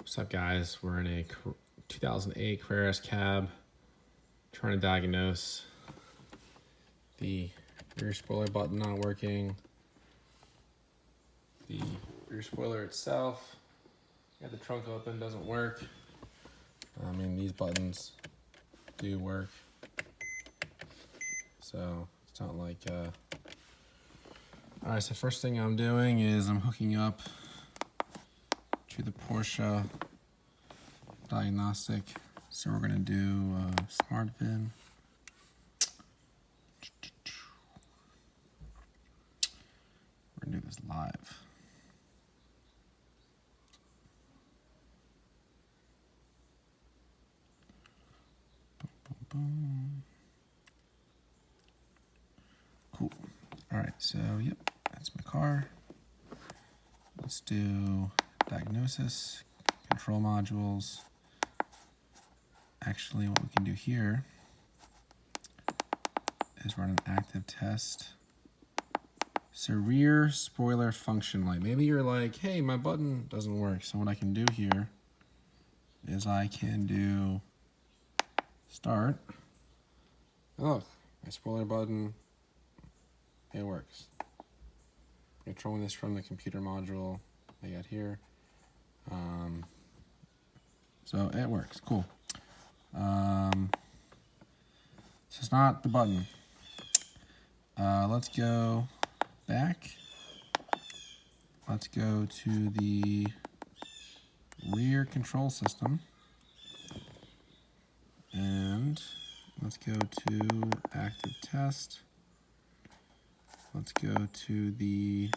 What's up, guys? We're in a 2008 Carrera cab trying to diagnose the rear spoiler button not working, the rear spoiler itself. Got the trunk open, doesn't work. I mean, these buttons do work, so it's not like all right, so first thing I'm doing is I'm hooking up to the Porsche diagnostic. So we're gonna do smart VIN. We're gonna do this live. Boom, boom, boom. Cool. All right, so yep, that's my car. Let's do diagnosis, control modules. Actually, what we can do here is run an active test. So rear spoiler function light. Maybe you're like, hey, my button doesn't work. So what I can do here is I can do start. Oh, my spoiler button, it works. Controlling this from the computer module I got here. So it works, cool. So it's not the button. Let's go back. Let's go to the rear control system. And let's go to active test. Let's go to the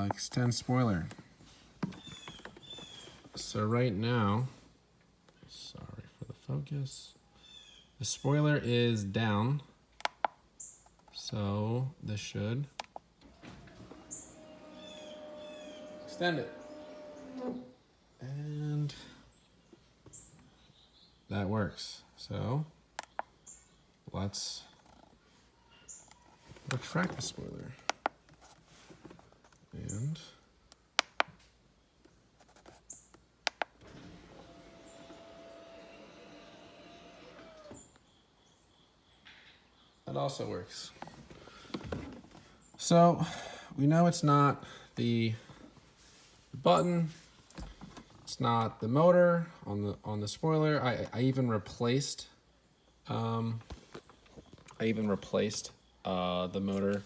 extend spoiler. So right now, sorry for the focus, the spoiler is down, so this should extend it, and that works. So let's retract the spoiler, and that also works. So we know it's not the button, it's not the motor on the spoiler. I even replaced the motor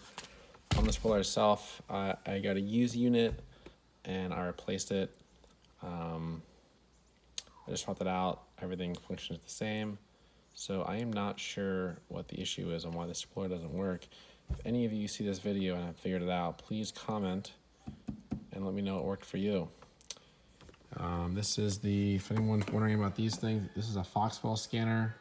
on the spoiler itself. I got a used unit and I replaced it. I just swapped it out. Everything functions the same. So I am not sure what the issue is and why the spoiler doesn't work. If any of you see this video and have figured it out, please comment and let me know it worked for you. This is if anyone's wondering about these things, this is a Foxwell scanner.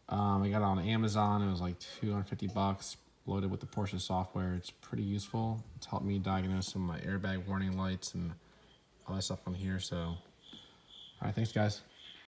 I got it on Amazon. It was like $250, loaded with the Porsche software. It's pretty useful. It's helped me diagnose some of my airbag warning lights and all that stuff on here. So, all right, thanks guys.